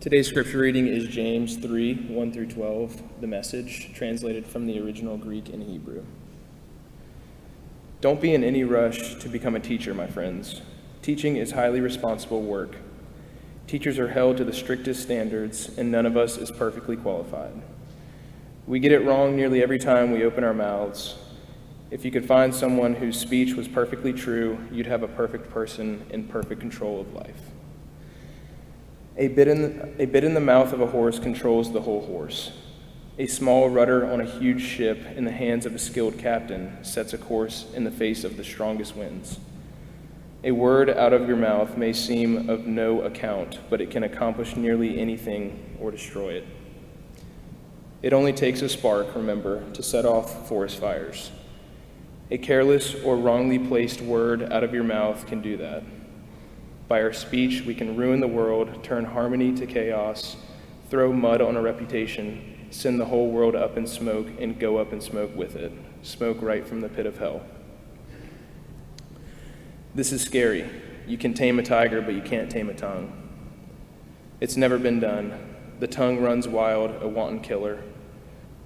Today's scripture reading is James 3, 1 through 12, the Message, translated from the original Greek and Hebrew. Don't be in any rush to become a teacher, my friends. Teaching is highly responsible work. Teachers are held to the strictest standards, and none of us is perfectly qualified. We get it wrong nearly every time we open our mouths. If you could find someone whose speech was perfectly true, you'd have a perfect person in perfect control of life. A bit in the mouth of a horse controls the whole horse. A small rudder on a huge ship in the hands of a skilled captain sets a course in the face of the strongest winds. A word out of your mouth may seem of no account, but it can accomplish nearly anything or destroy it. It only takes a spark, remember, to set off forest fires. A careless or wrongly placed word out of your mouth can do that. By our speech, we can ruin the world, turn harmony to chaos, throw mud on a reputation, send the whole world up in smoke, and go up in smoke with it. Smoke right from the pit of hell. This is scary. You can tame a tiger, but you can't tame a tongue. It's never been done. The tongue runs wild, a wanton killer.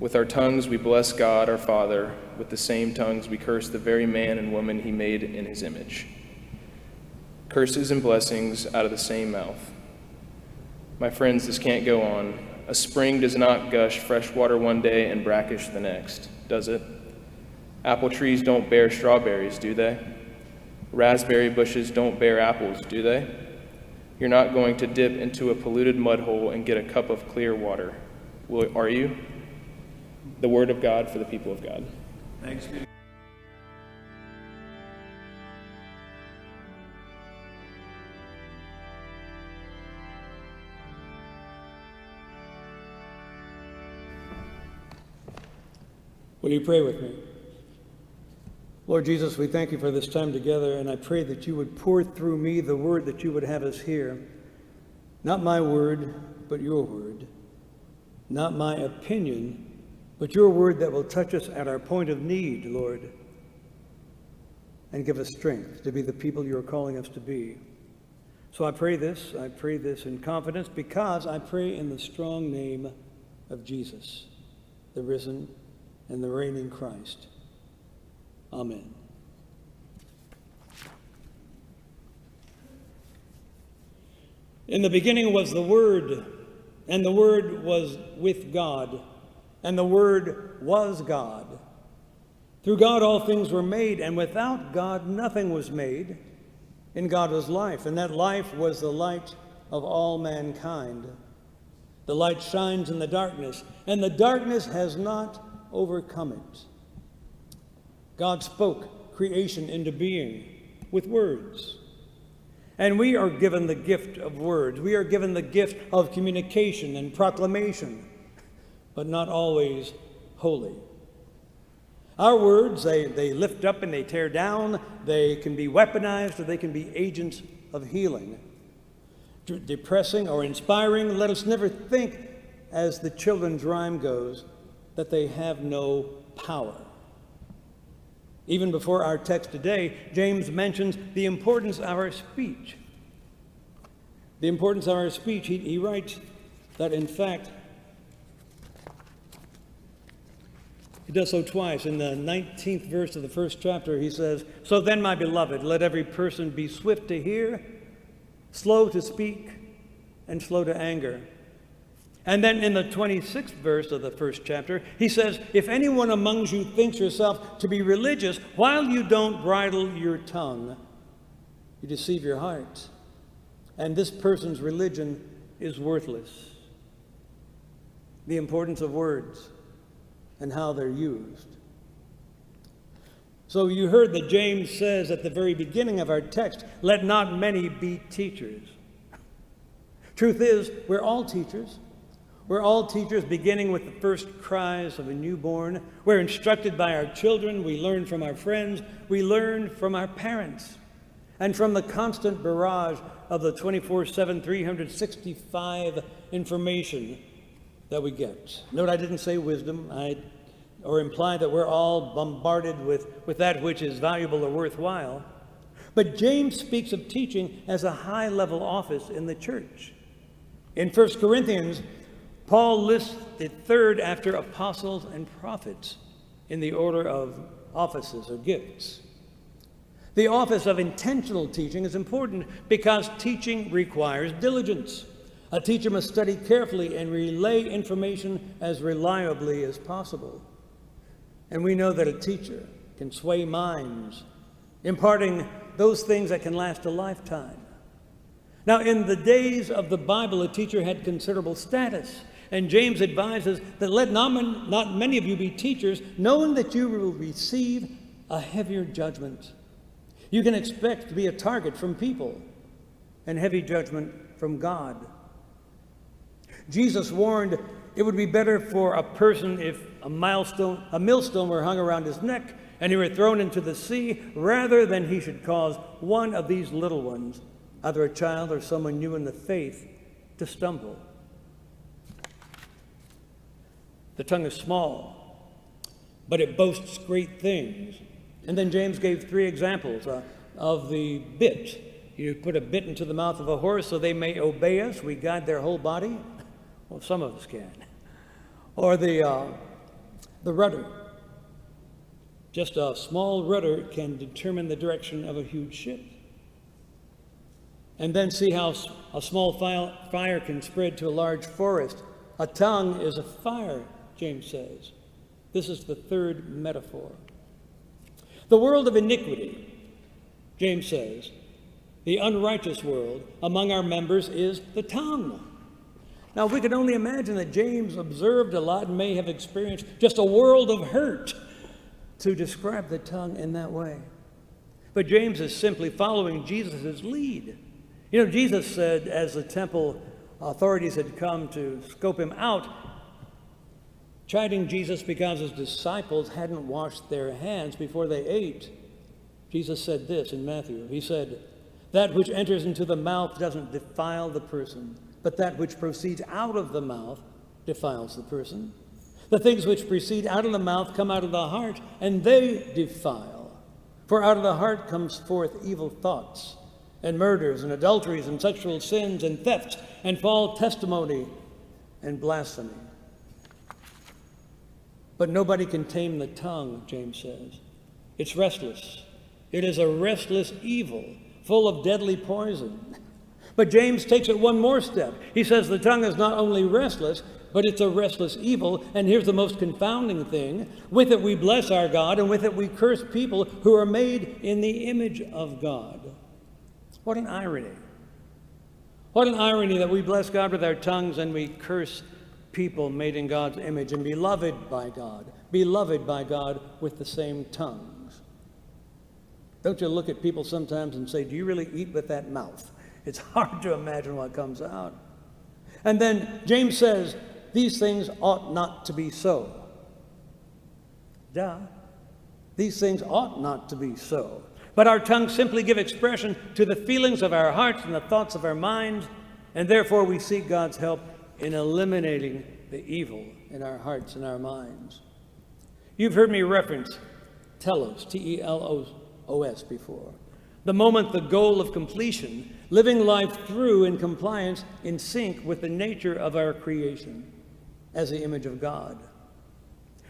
With our tongues, we bless God, our Father. With the same tongues, we curse the very man and woman he made in his image. Curses and blessings out of the same mouth. My friends, this can't go on. A spring does not gush fresh water one day and brackish the next, does it? Apple trees don't bear strawberries, do they? Raspberry bushes don't bear apples, do they? You're not going to dip into a polluted mud hole and get a cup of clear water, are you? The word of God for the people of God. Thanks be to God. Will you pray with me? Lord Jesus, we thank you for this time together, and I pray that you would pour through me the word that you would have us hear. Not my word, but your word. Not my opinion, but your word that will touch us at our point of need, Lord, and give us strength to be the people you're calling us to be. So I pray this in confidence, because I pray in the strong name of Jesus, the risen and the reigning Christ. Amen. In the beginning was the Word, and the Word was with God, and the Word was God. Through God all things were made, and without God nothing was made. In God was life, and that life was the light of all mankind. The light shines in the darkness, and the darkness has not overcome it. God spoke creation into being with words. And we are given the gift of words. We are given the gift of communication and proclamation, but not always wholly. Our words, they lift up and they tear down. They can be weaponized, or they can be agents of healing. Depressing or inspiring, let us never think, as the children's rhyme goes, that they have no power. Even before our text today, James mentions the importance of our speech. The importance of our speech, he writes that, in fact, he does so twice. In the 19th verse of the first chapter, he says, "So then, my beloved, let every person be swift to hear, slow to speak, and slow to anger." And then in the 26th verse of the first chapter, he says, "If anyone among you thinks yourself to be religious while you don't bridle your tongue, you deceive your heart, and this person's religion is worthless." The importance of words and how they're used. So you heard that James says at the very beginning of our text, "Let not many be teachers." Truth is, we're all teachers. We're all teachers, beginning with the first cries of a newborn. We're instructed by our children. We learn from our friends. We learn from our parents. And from the constant barrage of the 24/7, 365 information that we get. Note, I didn't say wisdom, or imply that we're all bombarded with that which is valuable or worthwhile. But James speaks of teaching as a high-level office in the church. In 1 Corinthians, Paul lists the third after apostles and prophets in the order of offices or gifts. The office of intentional teaching is important because teaching requires diligence. A teacher must study carefully and relay information as reliably as possible. And we know that a teacher can sway minds, imparting those things that can last a lifetime. Now, in the days of the Bible, a teacher had considerable status, and James advises that let not many of you be teachers, knowing that you will receive a heavier judgment. You can expect to be a target from people and heavy judgment from God. Jesus warned it would be better for a person if a millstone were hung around his neck and he were thrown into the sea, rather than he should cause one of these little ones, either a child or someone new in the faith, to stumble. The tongue is small, but it boasts great things. And then James gave 3 examples of the bit. You put a bit into the mouth of a horse so they may obey us. We guide their whole body. Well, some of us can. Or the rudder. Just a small rudder can determine the direction of a huge ship. And then see how a small fire can spread to a large forest. A tongue is a fire, James says. This is the third metaphor. The world of iniquity, James says, the unrighteous world among our members is the tongue. Now, we can only imagine that James observed a lot and may have experienced just a world of hurt to describe the tongue in that way. But James is simply following Jesus' lead. You know, Jesus said, as the temple authorities had come to scope him out, chiding Jesus because his disciples hadn't washed their hands before they ate, Jesus said this in Matthew. He said, "That which enters into the mouth doesn't defile the person, but that which proceeds out of the mouth defiles the person. The things which proceed out of the mouth come out of the heart, and they defile. For out of the heart comes forth evil thoughts, and murders, and adulteries, and sexual sins, and thefts, and false testimony, and blasphemy. But nobody can tame the tongue," James says. "It's restless. It is a restless evil, full of deadly poison." But James takes it one more step. He says the tongue is not only restless, but it's a restless evil. And here's the most confounding thing. With it we bless our God, and with it we curse people who are made in the image of God. What an irony. What an irony that we bless God with our tongues and we curse people made in God's image and beloved by God with the same tongues. Don't you look at people sometimes and say, do you really eat with that mouth? It's hard to imagine what comes out. And then James says, these things ought not to be so. Duh. These things ought not to be so. But our tongues simply give expression to the feelings of our hearts and the thoughts of our minds, and therefore we seek God's help in eliminating the evil in our hearts and our minds. You've heard me reference telos, T-E-L-O-S before. The moment, the goal of completion, living life through in compliance, in sync with the nature of our creation as the image of God.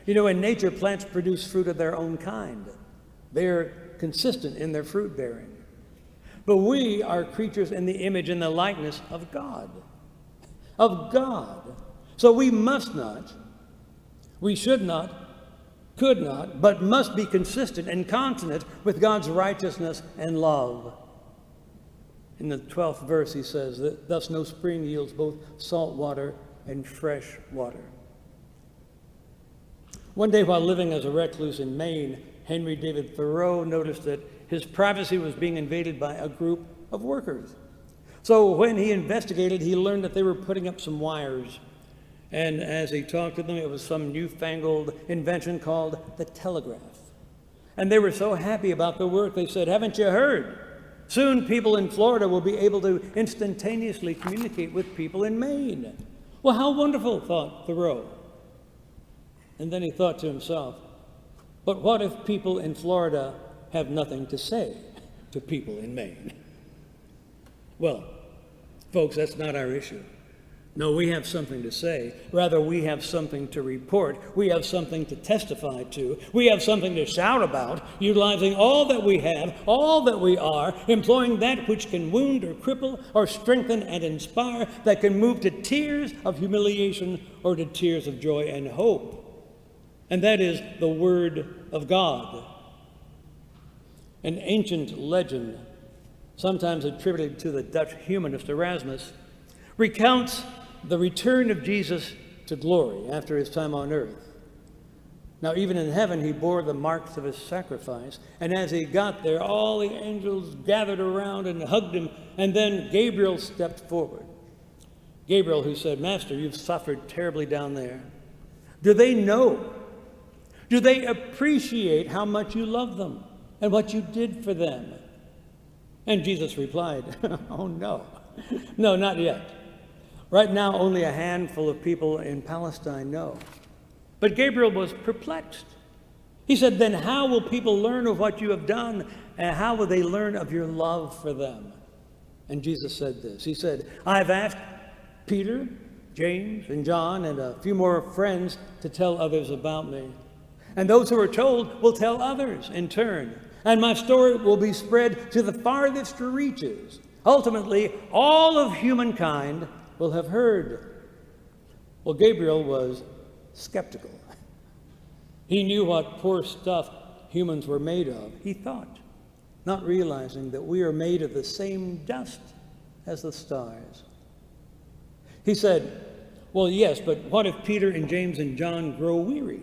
You know, in nature, plants produce fruit of their own kind. They're consistent in their fruit bearing. But we are creatures in the image and the likeness of God. Of God. So we must not, we should not, could not, but must be consistent and consonant with God's righteousness and love. In the 12th verse he says that thus no spring yields both salt water and fresh water. One day while living as a recluse in Maine, Henry David Thoreau noticed that his privacy was being invaded by a group of workers. So when he investigated, he learned that they were putting up some wires. And as he talked to them, it was some newfangled invention called the telegraph. And they were so happy about the work, they said, haven't you heard? Soon people in Florida will be able to instantaneously communicate with people in Maine. Well, how wonderful, thought Thoreau. And then he thought to himself, but what if people in Florida have nothing to say to people in Maine? Well, folks, that's not our issue. No, we have something to say. Rather, we have something to report. We have something to testify to. We have something to shout about, utilizing all that we have, all that we are, employing that which can wound or cripple or strengthen and inspire, that can move to tears of humiliation or to tears of joy and hope. And that is the Word of God. An ancient legend, sometimes attributed to the Dutch humanist Erasmus, recounts the return of Jesus to glory after his time on earth. Now, even in heaven, he bore the marks of his sacrifice, and as he got there, all the angels gathered around and hugged him, and then Gabriel stepped forward. Gabriel, who said, "Master, you've suffered terribly down there. Do they know? Do they appreciate how much you love them and what you did for them?" And Jesus replied, "Oh, no. No, not yet. Right now, only a handful of people in Palestine know." But Gabriel was perplexed. He said, "Then how will people learn of what you have done, and how will they learn of your love for them?" And Jesus said this. He said, "I've asked Peter, James, and John, and a few more friends to tell others about me. And those who are told will tell others in turn. And my story will be spread to the farthest reaches. Ultimately, all of humankind will have heard." Well, Gabriel was skeptical. He knew what poor stuff humans were made of, he thought, not realizing that we are made of the same dust as the stars. He said, "Well, yes, but what if Peter and James and John grow weary?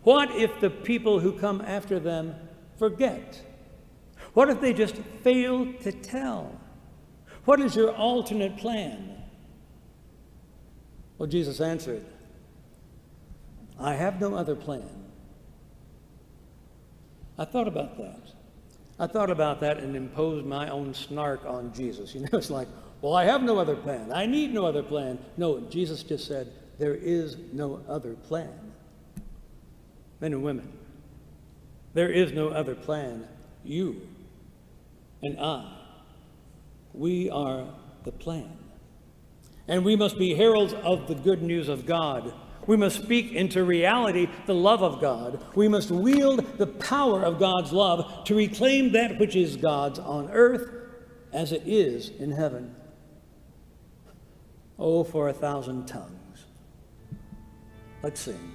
What if the people who come after them forget? What if they just fail to tell? What is your alternate plan?" Well, Jesus answered, "I have no other plan." I thought about that and imposed my own snark on Jesus. It's like, well, I have no other plan. I need no other plan. No, Jesus just said, there is no other plan. Men and women, there is no other plan. You and I, we are the plan. And we must be heralds of the good news of God. We must speak into reality the love of God. We must wield the power of God's love to reclaim that which is God's on earth as it is in heaven. Oh, for 1,000 tongues. Let's sing.